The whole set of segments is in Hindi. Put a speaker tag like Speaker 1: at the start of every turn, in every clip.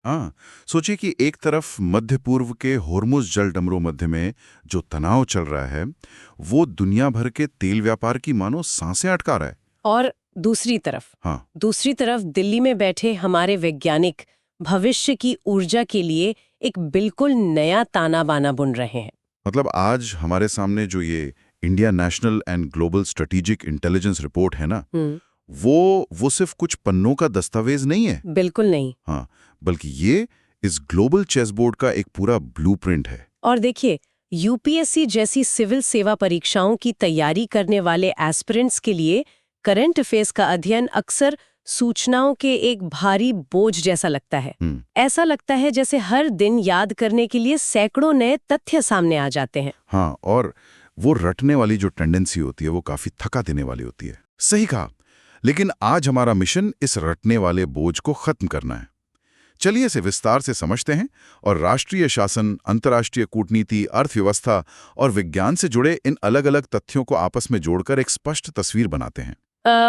Speaker 1: हाँ, सोचिए कि एक तरफ मध्य पूर्व के होर्मुज जल डमरू मध्य में जो तनाव चल रहा है, वो दुनिया भर के तेल व्यापार की मानो सांसें अटका रहा है।
Speaker 2: और दूसरी तरफ
Speaker 1: हाँ,
Speaker 2: दूसरी तरफ दिल्ली में बैठे हमारे वैज्ञानिक भविष्य की ऊर्जा के लिए एक बिल्कुल नया ताना बाना बुन रहे हैं।
Speaker 1: मतलब आज हमारे सामने जो ये India national and global strategic intelligence report है ना, वो सिर्फ कुछ पन्नों का दस्तावेज नहीं है।
Speaker 2: बिल्कुल नहीं।
Speaker 1: हाँ, बल्कि ये इस ग्लोबल चेस बोर्ड का एक पूरा ब्लूप्रिंट है।
Speaker 2: और देखिए, यूपीएससी जैसी सिविल सेवा परीक्षाओं की तैयारी करने वाले एस्पिरेंट्स के लिए करंट अफेयर्स का अध्ययन अक्सर सूचनाओं के एक भारी बोझ जैसा लगता है। ऐसा लगता है जैसे हर दिन याद करने के लिए सैकड़ों नए तथ्य सामने आ जाते हैं।
Speaker 1: हाँ, और वो रटने वाली जो टेंडेंसी होती है वो काफी थका देने वाली होती है। सही कहा। लेकिन आज हमारा मिशन इस रटने वाले बोझ को खत्म करना है। चलिए इसे विस्तार से समझते हैं और राष्ट्रीय शासन, अंतर्राष्ट्रीय कूटनीति, अर्थव्यवस्था और विज्ञान से जुड़े इन अलग-अलग तथ्यों को आपस में जोड़कर एक स्पष्ट तस्वीर बनाते हैं।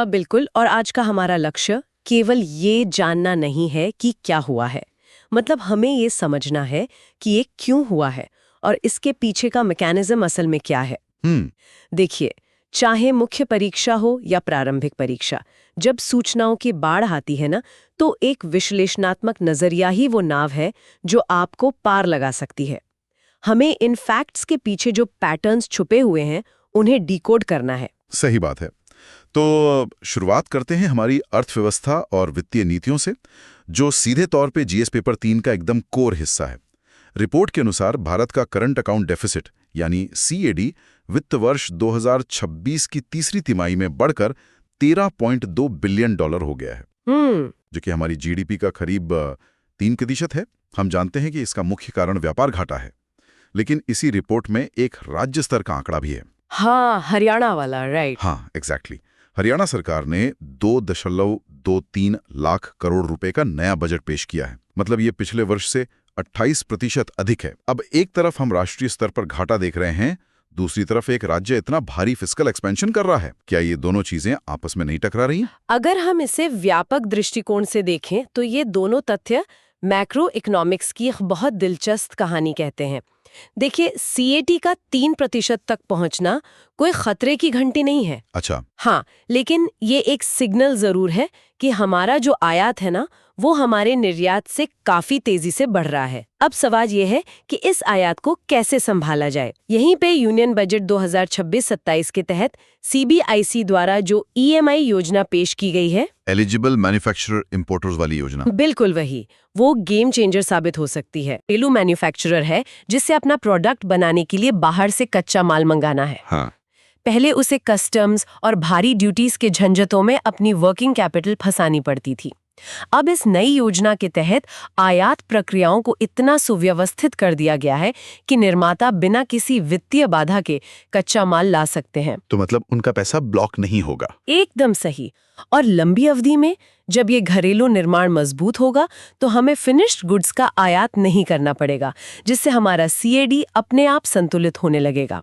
Speaker 2: बिल्कुल। और आज का हमारा लक्ष्य केवल ये जानना नहीं है कि क्या हुआ है, मतलब हमें ये समझना है कि ये क्यों हुआ है और इसके पीछे का मैकेनिज्म असल में क्या है। देखिए, चाहे मुख्य परीक्षा हो या प्रारंभिक परीक्षा, जब सूचनाओं की बाढ़ आती है ना, तो एक विश्लेषणात्मक नजरिया ही वो नाव है जो आपको पार लगा सकती है। हमें इन फैक्ट्स के पीछे जो पैटर्न्स छुपे हुए हैं उन्हें डिकोड करना है।
Speaker 1: सही बात है। तो शुरुआत करते हैं हमारी अर्थव्यवस्था और वित्तीय नीतियों से, जो सीधे तौर पे जीएस पेपर 3 का एकदम कोर हिस्सा है। रिपोर्ट के अनुसार भारत का करंट अकाउंट डेफिसिट यानी सीएडी वित्त वर्ष 2026 की तीसरी तिमाही में बढ़कर $13.2 बिलियन हो गया है, जो कि हमारी जीडीपी का करीब 3% है। हम जानते हैं कि इसका मुख्य कारण व्यापार घाटा है, लेकिन इसी रिपोर्ट में एक राज्य स्तर का आंकड़ा भी है।
Speaker 2: हाँ, हरियाणा वाला, राइट।
Speaker 1: हाँ, एग्जैक्टली। हरियाणा सरकार ने 2.23 लाख करोड़ रुपए का नया बजट पेश किया है। मतलब ये पिछले वर्ष से 28% अधिक है। अब एक तरफ हम राष्ट्रीय स्तर पर घाटा देख रहे हैं, दूसरी तरफ एक राज्य इतना भारी फिस्कल एक्सपेंशन कर रहा है। क्या ये दोनों चीजें आपस में नहीं टकरा रही हैं?
Speaker 2: अगर हम इसे व्यापक दृष्टिकोण से देखें तो ये दोनों तथ्य मैक्रो इकोनॉमिक्स की एक बहुत दिलचस्प कहानी कहते हैं। देखिए, सीएटी का 3% तक पहुंचना कोई खतरे की घंटी नहीं है।
Speaker 1: अच्छा।
Speaker 2: हाँ, लेकिन ये एक सिग्नल जरूर है कि हमारा जो आयात है ना, वो हमारे निर्यात से काफी तेजी से बढ़ रहा है। अब सवाल ये है कि इस आयात को कैसे संभाला जाए। यहीं पे यूनियन बजट 2026-27 के तहत सीबीआईसी द्वारा जो ईएमआई योजना पेश की गई है,
Speaker 1: एलिजिबल मैन्युफैक्चरर इंपोर्टर्स वाली योजना,
Speaker 2: बिल्कुल वही, वो गेम चेंजर साबित हो सकती है। घरेलू मैन्युफैक्चरर है जिससे अपना प्रोडक्ट बनाने के लिए बाहर से कच्चा माल मंगाना है।
Speaker 1: हाँ,
Speaker 2: पहले उसे कस्टम्स और भारी ड्यूटीज के झंझटों में अपनी वर्किंग कैपिटल फंसानी पड़ती थी। अब इस नई योजना के तहत आयात प्रक्रियाओं को इतना सुव्यवस्थित कर दिया गया है कि निर्माता बिना किसी वित्तीय बाधा के कच्चा माल ला सकते हैं।
Speaker 1: तो मतलब उनका पैसा ब्लॉक नहीं होगा।
Speaker 2: एकदम सही। और लंबी अवधि में जब ये घरेलू निर्माण मजबूत होगा तो हमें फिनिश्ड गुड्स का आयात नहीं करना पड़ेगा, जिससे हमारा सीएडी अपने आप संतुलित होने लगेगा।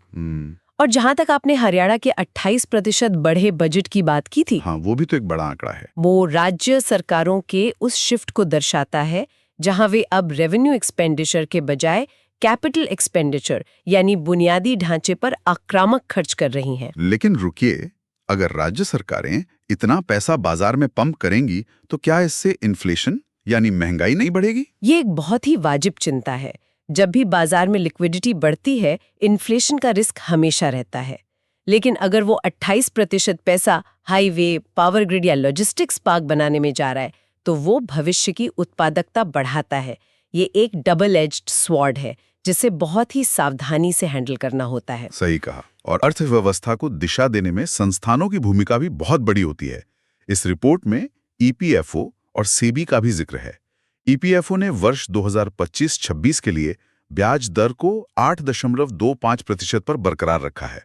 Speaker 2: और जहां तक आपने हरियाणा के 28% बढ़े बजट की बात की थी,
Speaker 1: हाँ, वो भी तो एक बड़ा आंकड़ा है।
Speaker 2: वो राज्य सरकारों के उस शिफ्ट को दर्शाता है जहां वे अब रेवेन्यू एक्सपेंडिचर के बजाय कैपिटल एक्सपेंडिचर यानी बुनियादी ढांचे पर आक्रामक खर्च कर रही हैं।
Speaker 1: लेकिन रुकिए, अगर राज्य सरकारें इतना पैसा बाजार में पंप करेंगी तो क्या इससे इन्फ्लेशन यानी महंगाई नहीं बढ़ेगी?
Speaker 2: ये एक बहुत ही वाजिब चिंता है। जब भी बाजार में लिक्विडिटी बढ़ती है, इन्फ्लेशन का रिस्क हमेशा रहता है। लेकिन अगर वो 28% पैसा हाईवे, पावर ग्रिड या लॉजिस्टिक्स पार्क बनाने में जा रहा है, तो वो भविष्य की उत्पादकता बढ़ाता है। ये एक डबल एज्ड स्वॉर्ड है जिसे बहुत ही सावधानी से हैंडल करना होता है।
Speaker 1: सही कहा। और अर्थव्यवस्था को दिशा देने में संस्थानों की भूमिका भी बहुत बड़ी होती है। इस रिपोर्ट में ईपीएफओ और सेबी का भी जिक्र है। ईपीएफओ ने वर्ष 2025-26 के लिए ब्याज दर को 8.25% पर बरकरार रखा है।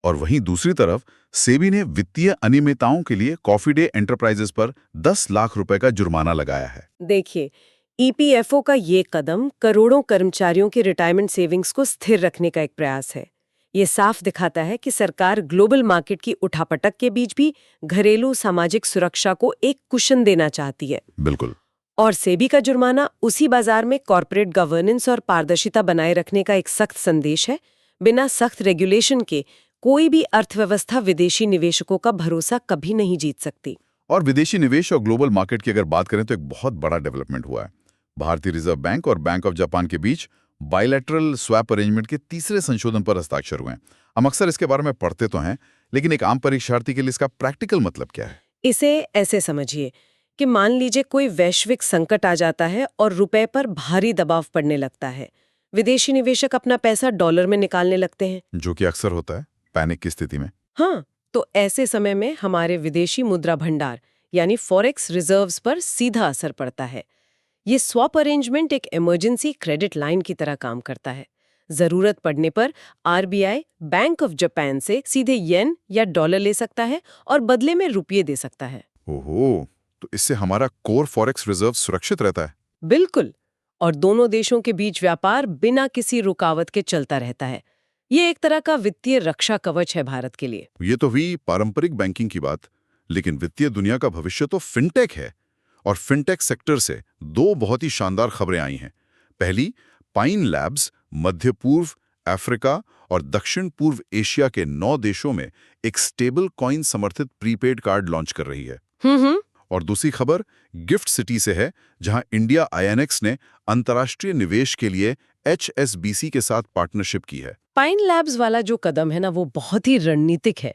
Speaker 1: और वहीं दूसरी तरफ सेबी ने वित्तीय अनियमितताओं के लिए कॉफी डे एंटरप्राइजेस पर 10 लाख रुपए का जुर्माना लगाया है।
Speaker 2: देखिए, ईपीएफओ का ये कदम करोड़ों कर्मचारियों की रिटायरमेंट सेविंग्स को स्थिर रखने का एक प्रयास है। ये साफ दिखाता है कि सरकार ग्लोबल मार्केट की उठापटक के बीच भी घरेलू सामाजिक सुरक्षा को एक कुशन देना चाहती है।
Speaker 1: बिल्कुल।
Speaker 2: और सेबी का जुर्माना उसी बाजार में कॉर्पोरेट गवर्नेंस और पारदर्शिता बनाए रखने का एक सख्त संदेश है। बिना सख्त रेगुलेशन के कोई भी अर्थव्यवस्था विदेशी निवेशकों का भरोसा कभी नहीं जीत सकती।
Speaker 1: और विदेशी निवेश और ग्लोबल मार्केट की अगर बात करें तो एक बहुत बड़ा डेवलपमेंट हुआ है। भारतीय रिजर्व बैंक और बैंक ऑफ जापान के बीच बायलैटरल स्वैप अरेंजमेंट के तीसरे संशोधन पर हस्ताक्षर हुए हैं। हम अक्सर इसके बारे में पढ़ते तो हैं, लेकिन एक आम परीक्षार्थी के लिए इसका प्रैक्टिकल मतलब क्या है?
Speaker 2: इसे ऐसे समझिए कि मान लीजिए कोई वैश्विक संकट आ जाता है और रुपए पर भारी दबाव पड़ने लगता है। विदेशी निवेशक अपना पैसा डॉलर में निकालने लगते हैं,
Speaker 1: जो कि अक्सर होता है पैनिक की स्थिति में।
Speaker 2: हाँ, तो ऐसे समय में हमारे विदेशी मुद्रा भंडार यानी फॉरेक्स रिजर्व्स पर सीधा असर पड़ता है। ये स्वैप अरेंजमेंट एक इमरजेंसी क्रेडिट लाइन की तरह काम करता है। जरूरत पड़ने पर आरबीआई बैंक ऑफ जापान से सीधे येन या डॉलर ले सकता है और बदले में रुपये दे सकता है।
Speaker 1: ओहो, तो इससे हमारा कोर फॉरेक्स रिजर्व सुरक्षित रहता है।
Speaker 2: बिल्कुल, और दोनों देशों के बीच व्यापार बिना किसी रुकावट के चलता रहता है। ये एक तरह का वित्तीय रक्षा कवच है भारत के लिए।
Speaker 1: ये तो हुई पारंपरिक बैंकिंग की बात, लेकिन वित्तीय दुनिया का भविष्य तो फिनटेक है। और फिनटेक सेक्टर से दो बहुत ही शानदार खबरें आई हैं। पहली, पाइन लैब्स मध्य पूर्व, अफ्रीका और दक्षिण पूर्व एशिया के 9 देशों में एक स्टेबल कॉइन समर्थित प्रीपेड कार्ड लॉन्च कर रही है। और दूसरी खबर गिफ्ट सिटी से है, जहां इंडिया आईएनएक्स ने अंतर्राष्ट्रीय निवेश के लिए HSBC के साथ पार्टनरशिप की है।
Speaker 2: पाइन लैब्स वाला जो कदम है ना, वो बहुत ही रणनीतिक है।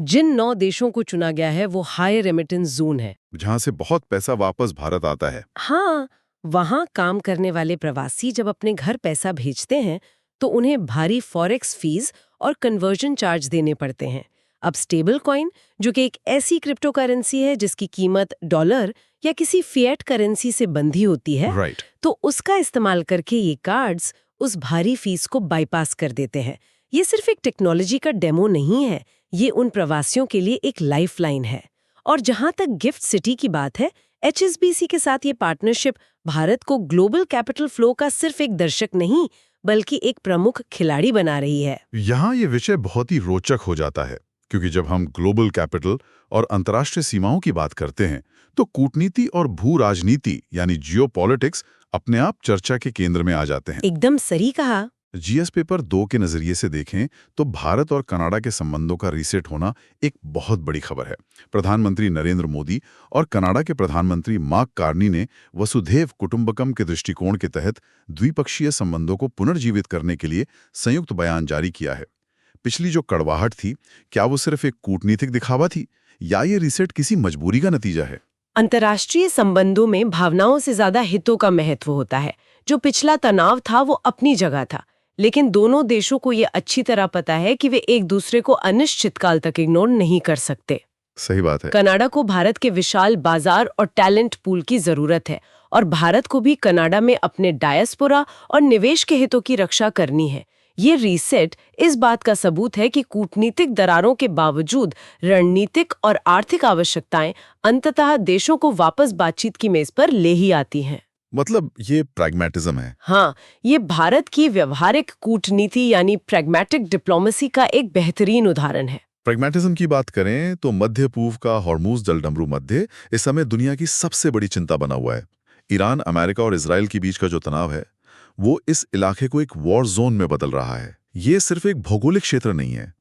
Speaker 2: जिन 9 देशों को चुना गया है वो हाई रेमिटेंस जोन है,
Speaker 1: जहां से बहुत पैसा वापस भारत आता है।
Speaker 2: हाँ, वहाँ काम करने वाले प्रवासी जब अपने घर पैसा भेजते हैं तो उन्हें भारी फॉरेक्स फीस और कन्वर्जन चार्ज देने पड़ते हैं। अब स्टेबल कॉइन, जो कि एक ऐसी क्रिप्टो करेंसी है जिसकी कीमत डॉलर या किसी फिएट करेंसी से बंधी होती है,
Speaker 1: राइट।
Speaker 2: तो उसका इस्तेमाल करके ये कार्ड्स उस भारी फीस को बाईपास कर देते हैं। ये सिर्फ एक टेक्नोलॉजी का डेमो नहीं है, ये उन प्रवासियों के लिए एक लाइफलाइन है। और जहां तक गिफ्ट सिटी की बात है, HSBC के साथ ये पार्टनरशिप भारत को ग्लोबल कैपिटल फ्लो का सिर्फ एक दर्शक नहीं बल्कि एक प्रमुख खिलाड़ी बना रही है।
Speaker 1: यहाँ ये विषय बहुत ही रोचक हो जाता है, क्योंकि जब हम ग्लोबल कैपिटल और अंतर्राष्ट्रीय सीमाओं की बात करते हैं तो कूटनीति और भू राजनीति यानी जियोपॉलिटिक्स अपने आप चर्चा के केंद्र में आ जाते हैं।
Speaker 2: एकदम सही कहा।
Speaker 1: जीएस पेपर 2 के नजरिए से देखें तो भारत और कनाडा के संबंधों का रीसेट होना एक बहुत बड़ी खबर है। प्रधानमंत्री नरेंद्र मोदी और कनाडा के प्रधानमंत्री मार्क कार्नी ने वसुधैव कुटुंबकम के दृष्टिकोण के तहत द्विपक्षीय संबंधों को पुनर्जीवित करने के लिए संयुक्त बयान जारी किया है। पिछली जो कड़वाहट थी, क्या वो सिर्फ एक कूटनीतिक दिखावा थी या ये रीसेट किसी मजबूरी का नतीजा है?
Speaker 2: अंतर्राष्ट्रीय संबंधों में भावनाओं से ज्यादा हितों का महत्व होता है। जो पिछला तनाव था वो अपनी जगह था, लेकिन दोनों देशों को ये अच्छी तरह पता है कि वे एक दूसरे को अनिश्चितकाल तक इग्नोर नहीं कर सकते।
Speaker 1: सही बात है।
Speaker 2: कनाडा को भारत के विशाल बाजार और टैलेंट पूल की जरूरत है, और भारत को भी कनाडा में अपने डायस्पोरा और निवेश के हितों की रक्षा करनी है। ये रीसेट इस बात का सबूत है कि कूटनीतिक दरारों के बावजूद रणनीतिक और आर्थिक आवश्यकताएं अंततः देशों को वापस बातचीत की मेज पर ले ही आती हैं।
Speaker 1: मतलब ये प्रैग्मैटिज्म है।
Speaker 2: हाँ, ये भारत की व्यवहारिक कूटनीति यानी प्रैग्मैटिक डिप्लोमेसी का एक बेहतरीन उदाहरण है।
Speaker 1: प्रैग्मैटिज्म की बात करें तो मध्य पूर्व का हॉर्मुज जलडमरू मध्य इस समय दुनिया की सबसे बड़ी चिंता बना हुआ है। ईरान, अमेरिका और इजराइल के बीच का जो तनाव है वो इस इलाके को एक वॉर जोन में बदल रहा है। ये सिर्फ एक भौगोलिक क्षेत्र नहीं है,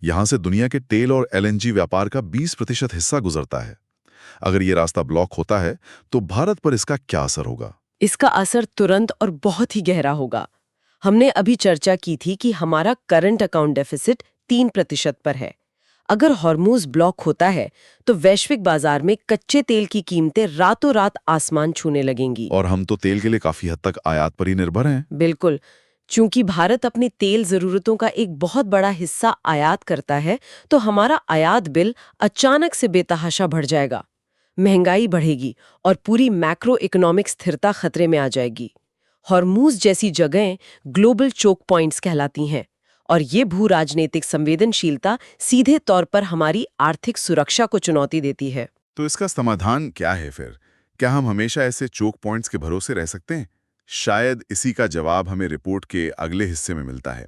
Speaker 1: यहाँ से दुनिया के तेल और LNG व्यापार का 20% हिस्सा गुजरता है। अगर ये रास्ता ब्लॉक होता है तो भारत पर इसका क्या असर होगा?
Speaker 2: इसका असर तुरंत और बहुत ही गहरा होगा। हमने अभी चर्चा की थी कि हमारा करंट अकाउंट डेफिसिट 3% पर है। अगर हॉर्मुज ब्लॉक होता है तो वैश्विक बाजार में कच्चे तेल की कीमतें रातों रात आसमान छूने लगेंगी।
Speaker 1: और हम तो तेल के लिए काफी हद तक आयात पर ही निर्भर हैं।
Speaker 2: बिल्कुल, चूंकि भारत अपनी तेल जरूरतों का एक बहुत बड़ा हिस्सा आयात करता है, तो हमारा आयात बिल अचानक से बेतहाशा बढ़ जाएगा। महंगाई बढ़ेगी और पूरी मैक्रो इकोनॉमिक स्थिरता खतरे में आ जाएगी। हॉर्मुज जैसी जगहें ग्लोबल चोक पॉइंट्स कहलाती हैं, और ये भू राजनीतिक संवेदनशीलता सीधे तौर पर हमारी आर्थिक सुरक्षा को चुनौती देती है।
Speaker 1: तो इसका समाधान क्या है फिर? क्या हम हमेशा ऐसे चोक पॉइंट्स के भरोसे रह सकते हैं? शायद इसी का जवाब हमें रिपोर्ट के अगले हिस्से में मिलता है।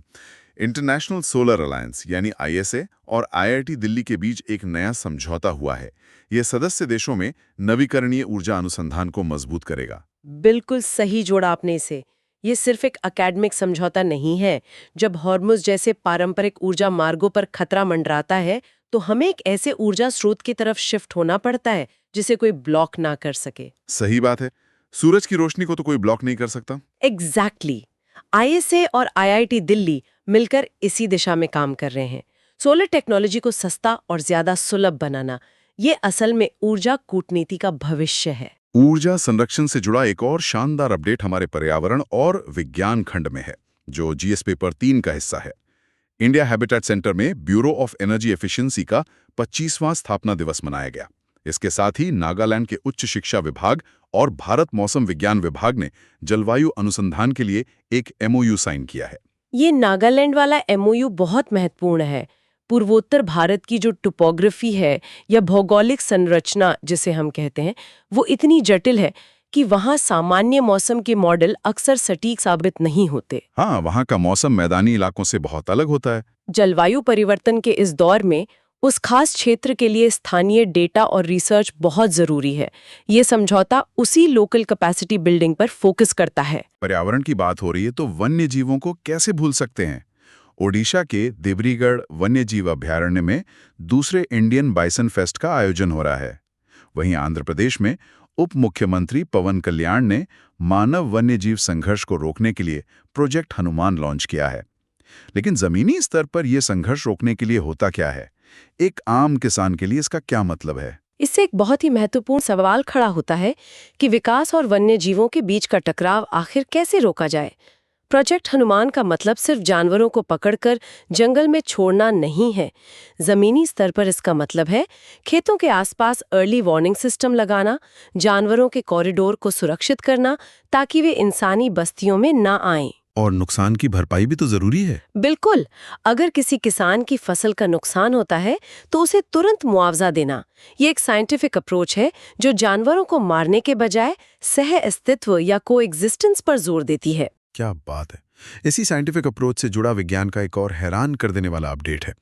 Speaker 1: इंटरनेशनल सोलर अलायंस यानी ISA और IIT दिल्ली के बीच एक नया समझौता हुआ है। यह सदस्य देशों में नवीकरणीय ऊर्जा अनुसंधान को मजबूत करेगा।
Speaker 2: बिल्कुल सही जोड़ा आपने इसे। ये सिर्फ एक एकेडमिक समझौता नहीं है। जब हॉर्मुज़ जैसे पारंपरिक ऊर्जा मार्गों पर खतरा मंडराता है, तो हमें एक ऐसे ऊर्जा स्रोत की तरफ शिफ्ट होना पड़ता है जिसे कोई ब्लॉक ना कर सके।
Speaker 1: सही बात है। सूरज की रोशनी को तो कोई ब्लॉक नहीं कर सकता।
Speaker 2: एग्जैक्टली। ISA और IIT दिल्ली मिलकर इसी दिशा में काम कर रहे हैं। सोलर टेक्नोलॉजी को सस्ता और ज्यादा सुलभ बनाना, ये असल में ऊर्जा कूटनीति का भविष्य है।
Speaker 1: ऊर्जा संरक्षण से जुड़ा एक और शानदार अपडेट हमारे पर्यावरण और विज्ञान खंड में है, जो GS पेपर 3 का हिस्सा है। इंडिया हैबिटेट सेंटर में ब्यूरो ऑफ एनर्जी एफिशिएंसी का 25वां स्थापना दिवस मनाया गया। इसके साथ ही नागालैंड के उच्च शिक्षा विभाग और भारत मौसम विज्ञान विभाग ने जलवायु अनुसंधान के लिए एक MOU साइन किया है।
Speaker 2: ये नागालैंड वाला MOU बहुत महत्वपूर्ण है। पूर्वोत्तर भारत की जो टोपोग्राफी है या भौगोलिक संरचना जिसे हम कहते हैं, वो इतनी जटिल है कि वहाँ सामान्य मौसम के मॉडल अक्सर सटीक साबित नहीं होते।
Speaker 1: हाँ, वहाँ का मौसम मैदानी इलाकों से बहुत अलग होता है।
Speaker 2: जलवायु परिवर्तन के इस दौर में उस खास क्षेत्र के लिए स्थानीय डेटा और रिसर्च बहुत जरूरी है। ये समझौता उसी लोकल कैपेसिटी बिल्डिंग पर फोकस करता है।
Speaker 1: पर्यावरण की बात हो रही है तो वन्य जीवों को कैसे भूल सकते हैं। ओडिशा के देवरीगढ़ वन्यजीव अभयारण्य में दूसरे इंडियन बाइसन फेस्ट का आयोजन हो रहा है। वहीं आंध्र प्रदेश में उप मुख्यमंत्री पवन कल्याण ने मानव वन्यजीव संघर्ष को रोकने के लिए प्रोजेक्ट हनुमान लॉन्च किया है। लेकिन जमीनी स्तर पर यह संघर्ष रोकने के लिए होता क्या है? एक आम किसान के लिए इसका क्या मतलब है?
Speaker 2: इससे एक बहुत ही महत्वपूर्ण सवाल खड़ा होता है कि विकास और वन्य जीवों के बीच का टकराव आखिर कैसे रोका जाए। प्रोजेक्ट हनुमान का मतलब सिर्फ जानवरों को पकड़कर जंगल में छोड़ना नहीं है। जमीनी स्तर पर इसका मतलब है खेतों के आसपास अर्ली वार्निंग सिस्टम लगाना, जानवरों के कॉरिडोर को सुरक्षित करना ताकि वे इंसानी बस्तियों में ना आएं।
Speaker 1: और नुकसान की भरपाई भी तो जरूरी है।
Speaker 2: बिल्कुल। अगर किसी किसान की फसल का नुकसान होता है तो उसे तुरंत मुआवजा देना, ये एक साइंटिफिक अप्रोच है जो जानवरों को मारने के बजाय सह अस्तित्व या कोएग्जिस्टेंस पर जोर देती है।
Speaker 1: क्या बात है। इसी साइंटिफिक अप्रोच से जुड़ा विज्ञान का एक और हैरान कर देने वाला अपडेट है।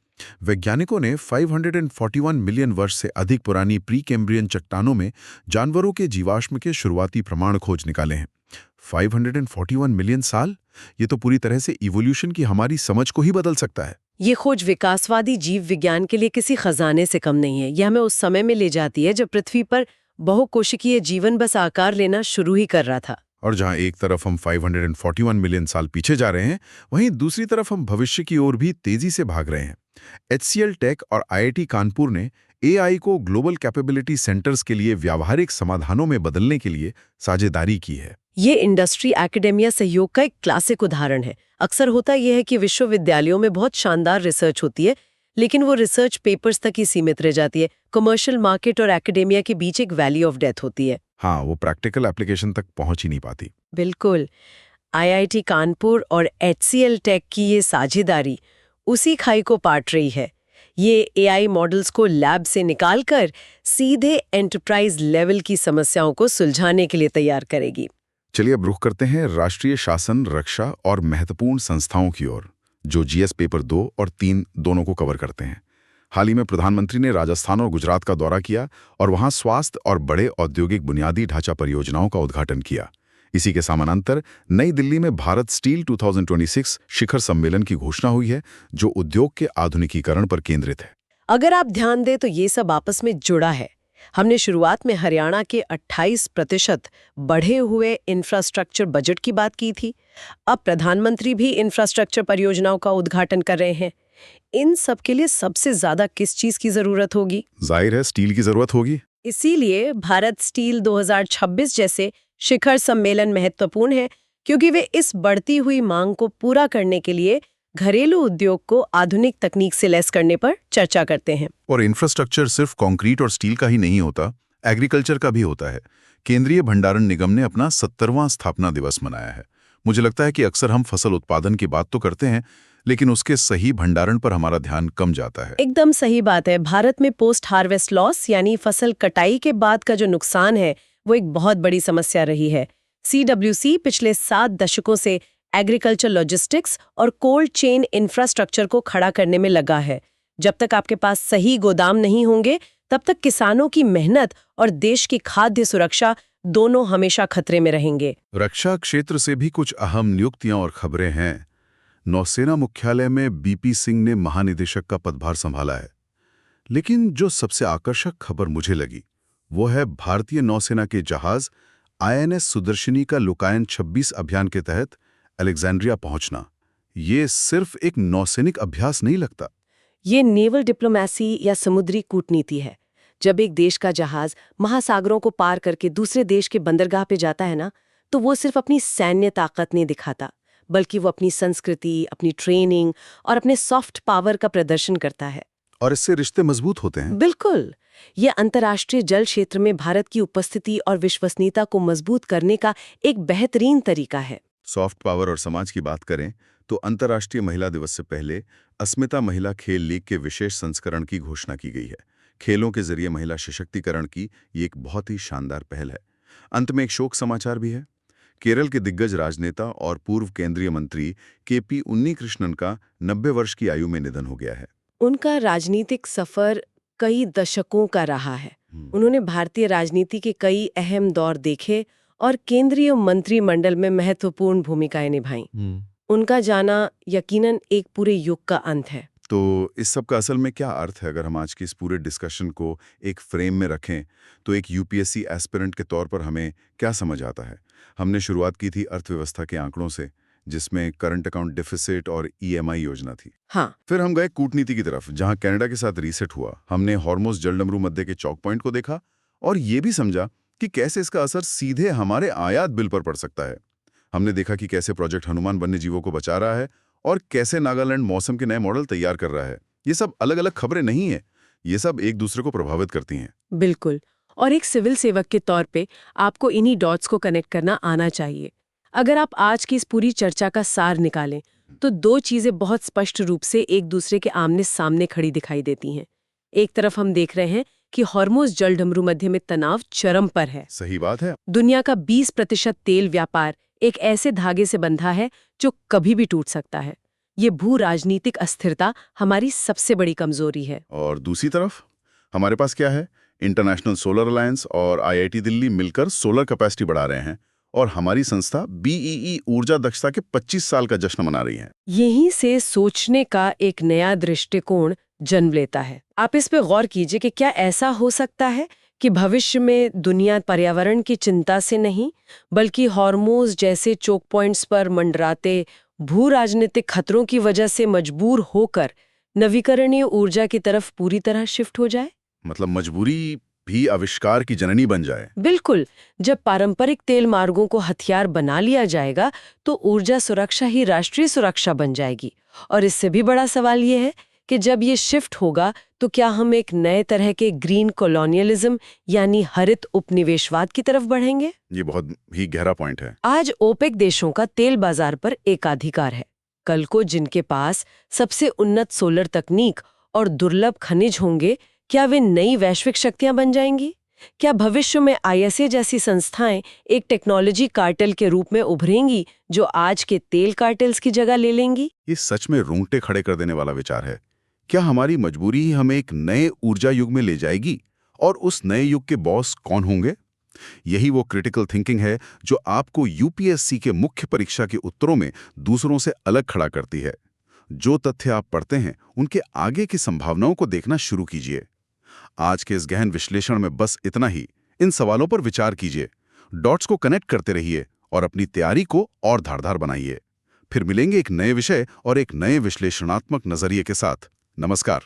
Speaker 1: वैज्ञानिकों ने 541 मिलियन वर्ष से अधिक पुरानी प्री कैम्ब्रियन चट्टानों में जानवरों के जीवाश्म के शुरुआती प्रमाण खोज निकाले हैं। 541 मिलियन साल? ये तो पूरी तरह से इवोल्यूशन की हमारी समझ को ही बदल सकता है।
Speaker 2: ये खोज विकासवादी जीव विज्ञान के लिए किसी खजाने से कम नहीं है। यह हमें उस समय में ले जाती है जब पृथ्वी पर बहुकोशिकीय जीवन बस आकार लेना शुरू ही कर रहा था।
Speaker 1: और जहां एक तरफ हम 541 मिलियन साल पीछे जा रहे हैं, वहीं दूसरी तरफ हम भविष्य की ओर भी तेजी से भाग रहे हैं। HCL टेक और IIT कानपुर ने AI को ग्लोबल कैपेबिलिटी सेंटर्स के लिए व्यावहारिक समाधानों में बदलने के लिए साझेदारी की है।
Speaker 2: ये इंडस्ट्री एकेडेमिया सहयोग का एक क्लासिक उदाहरण है। अक्सर होता यह है कि विश्वविद्यालयों में बहुत शानदार रिसर्च होती है, लेकिन वो रिसर्च पेपर्स तक ही सीमित रह जाती है। कमर्शियल मार्केट और एकेडेमिया के बीच एक वैली ऑफ डेथ होती है।
Speaker 1: हाँ, वो प्रैक्टिकल एप्लीकेशन तक पहुंच ही नहीं पाती।
Speaker 2: बिल्कुल। IIT कानपुर और HCL टेक की ये साझेदारी उसी खाई को पाट रही है। ये AI मॉडल्स को लैब से निकालकर सीधे एंटरप्राइज लेवल की समस्याओं को सुलझाने के लिए तैयार करेगी।
Speaker 1: चलिए अब रुख करते हैं राष्ट्रीय शासन, रक्षा और महत्वपूर्ण संस्थाओं की ओर, जो GS पेपर 2 और 3 दोनों को कवर करते हैं। हाल ही में प्रधानमंत्री ने राजस्थान और गुजरात का दौरा किया और वहां स्वास्थ्य और बड़े औद्योगिक बुनियादी ढांचा परियोजनाओं का उद्घाटन किया। इसी के समानांतर नई दिल्ली में भारत स्टील 2026 शिखर सम्मेलन की घोषणा हुई है, जो उद्योग के आधुनिकीकरण पर केंद्रित है।
Speaker 2: अगर आप ध्यान दें तो ये सब आपस में जुड़ा है। हमने शुरुआत में हरियाणा के 28% बढ़े हुए इंफ्रास्ट्रक्चर बजट की बात की थी। अब प्रधानमंत्री भी इंफ्रास्ट्रक्चर परियोजनाओं का उद्घाटन कर रहे हैं। इन सब के लिए सबसे ज्यादा किस चीज की जरूरत होगी?
Speaker 1: जाहिर है स्टील की जरूरत होगी।
Speaker 2: इसीलिए भारत स्टील 2026 जैसे शिखर सम्मेलन महत्वपूर्ण है, क्योंकि वे इस बढ़ती हुई मांग को पूरा करने के लिए घरेलू उद्योग को आधुनिक तकनीक से लैस करने पर चर्चा करते हैं।
Speaker 1: और इंफ्रास्ट्रक्चर सिर्फ कंक्रीट और स्टील का ही नहीं होता, एग्रीकल्चर का भी होता है। केंद्रीय भंडारण निगम ने अपना 70वां स्थापना दिवस मनाया है। मुझे लगता है कि अक्सर हम फसल उत्पादन की बात तो करते हैं, लेकिन उसके सही भंडारण पर हमारा ध्यान कम जाता है।
Speaker 2: एकदम सही बात है। भारत में पोस्ट हार्वेस्ट लॉस यानी फसल कटाई के बाद का जो नुकसान है, वो एक बहुत बड़ी समस्या रही है। CWC पिछले 7 दशकों से एग्रीकल्चर लॉजिस्टिक्स और कोल्ड चेन इंफ्रास्ट्रक्चर को खड़ा करने में लगा है। जब तक आपके पास सही गोदाम नहीं होंगे, तब तक किसानों की मेहनत और देश की खाद्य सुरक्षा दोनों हमेशा खतरे में रहेंगे।
Speaker 1: रक्षा क्षेत्र से भी कुछ अहम नियुक्तियां और खबरें हैं। नौसेना मुख्यालय में बीपी सिंह ने महानिदेशक का पदभार संभाला है। लेकिन जो सबसे आकर्षक खबर मुझे लगी वो है भारतीय नौसेना के जहाज आईएनएस सुदर्शनी का लुकायन 26 अभियान के तहत अलेक्जेंड्रिया पहुंचना। ये सिर्फ एक नौसैनिक अभ्यास नहीं लगता।
Speaker 2: ये नेवल डिप्लोमेसी या समुद्री कूटनीति है। जब एक देश का जहाज महासागरों को पार करके दूसरे देश के बंदरगाह पे जाता है ना, तो वो सिर्फ अपनी सैन्य ताकत नहीं दिखाता, बल्कि वो अपनी संस्कृति, अपनी ट्रेनिंग और अपने सॉफ्ट पावर का प्रदर्शन करता है।
Speaker 1: और इससे रिश्ते मजबूत होते हैं।
Speaker 2: बिल्कुल, ये अंतर्राष्ट्रीय जल क्षेत्र में भारत की उपस्थिति और विश्वसनीयता को मजबूत करने का एक बेहतरीन तरीका है।
Speaker 1: सॉफ्ट पावर और समाज की बात करें तो अंतर्राष्ट्रीय महिला दिवस से पहले अस्मिता महिला खेल लीग के विशेष संस्करण की घोषणा की गई है। खेलों के जरिए महिला सशक्तिकरण की ये एक बहुत ही शानदार पहल है। अंत में एक शोक समाचार भी है। केरल के दिग्गज राजनेता और पूर्व केंद्रीय मंत्री केपी उन्नीकृष्णन का 90 वर्ष की आयु में निधन हो गया है।
Speaker 2: उनका राजनीतिक सफर कई दशकों का रहा है। उन्होंने भारतीय राजनीति के कई अहम दौर देखे और केंद्रीय मंत्रिमंडल में महत्वपूर्ण भूमिकाएं निभाईं। उनका जाना यकीनन एक पूरे युग का अंत है।
Speaker 1: तो इस सब का असल में क्या अर्थ है? अगर हम आज की इस पूरे डिस्कशन को एक फ्रेम में रखें तो एक यूपीएससी एस्पिरेंट के तौर पर हमें क्या समझ आता है? हमने शुरुआत की थी अर्थव्यवस्था के आंकड़ों से, जिसमें करंट अकाउंट डिफिसिट और ईएमआई योजना थी।
Speaker 2: हाँ।
Speaker 1: फिर हम गए कूटनीति की तरफ, जहां कनाडा के साथ रीसेट हुआ। हमने हॉर्मुज़ जलडमरू मध्य के चौक पॉइंट को देखा और ये भी समझा कि कैसे इसका असर सीधे हमारे आयात बिल पर पड़ सकता है। हमने देखा कि कैसे प्रोजेक्ट हनुमान वन्यजीवों को बचा रहा है और कैसे नागालैंड मौसम के नए मॉडल तैयार कर रहा है। ये सब अलग अलग खबरें नहीं है, ये सब एक दूसरे को प्रभावित करती हैं।
Speaker 2: बिल्कुल, और एक सिविल सेवक के तौर पे आपको इन्हीं डॉट्स को कनेक्ट करना आना चाहिए। अगर आप आज की इस पूरी चर्चा का सार निकालें तो दो चीजें बहुत स्पष्ट रूप से एक दूसरे के आमने सामने खड़ी दिखाई देती हैं। एक तरफ हम देख रहे हैं कि हॉर्मुज़ जलडमरू मध्य में तनाव चरम पर है।
Speaker 1: सही बात है।
Speaker 2: दुनिया का 20% तेल व्यापार एक ऐसे धागे से बंधा है जो कभी भी टूट सकता है। ये भू राजनीतिक अस्थिरता हमारी सबसे बड़ी कमजोरी है।
Speaker 1: और दूसरी तरफ हमारे पास क्या है? इंटरनेशनल सोलर अलायंस और आईआईटी दिल्ली मिलकर सोलर कैपेसिटी बढ़ा रहे हैं और हमारी संस्था बीईई ऊर्जा दक्षता के 25 साल का जश्न मना रही है।
Speaker 2: यहीं से सोचने का एक नया दृष्टिकोण जन्म लेता है। आप इस पे गौर कीजिए कि क्या ऐसा हो सकता है कि भविष्य में दुनिया पर्यावरण की चिंता से नहीं, बल्कि हॉर्मुज़ जैसे चोक पॉइंट्स पर मंडराते भू राजनीतिक खतरों की वजह से मजबूर होकर नवीकरणीय ऊर्जा की तरफ पूरी तरह शिफ्ट हो जाए?
Speaker 1: मतलब मजबूरी भी आविष्कार की जननी बन जाए।
Speaker 2: बिल्कुल। जब पारंपरिक तेल मार्गों को हथियार बना लिया जाएगा तो ऊर्जा सुरक्षा ही राष्ट्रीय सुरक्षा बन जाएगी। और इससे भी बड़ा सवाल ये है कि जब ये शिफ्ट होगा तो क्या हम एक नए तरह के ग्रीन कॉलोनियलिज्म यानी हरित उपनिवेशवाद की तरफ बढ़ेंगे?
Speaker 1: ये बहुत ही गहरा पॉइंट है।
Speaker 2: आज ओपेक देशों का तेल बाजार पर एकाधिकार है। कल को जिनके पास सबसे उन्नत सोलर तकनीक और दुर्लभ खनिज होंगे, क्या वे नई वैश्विक शक्तियां बन जाएंगी? क्या भविष्य में आईएसए जैसी संस्थाएं एक टेक्नोलॉजी कार्टेल के रूप में उभरेंगी जो आज के तेल कार्टेल्स की जगह ले लेंगी?
Speaker 1: ये सच में रोंगटे खड़े कर देने वाला विचार है। क्या हमारी मजबूरी ही हमें एक नए ऊर्जा युग में ले जाएगी? और उस नए युग के बॉस कौन होंगे? यही वो क्रिटिकल थिंकिंग है जो आपको यूपीएससी के मुख्य परीक्षा के उत्तरों में दूसरों से अलग खड़ा करती है। जो तथ्य आप पढ़ते हैं उनके आगे की संभावनाओं को देखना शुरू कीजिए। आज के इस गहन विश्लेषण में बस इतना ही। इन सवालों पर विचार कीजिए, डॉट्स को कनेक्ट करते रहिए और अपनी तैयारी को और धारदार बनाइए। फिर मिलेंगे एक नए विषय और एक नए विश्लेषणात्मक नजरिए के साथ। नमस्कार।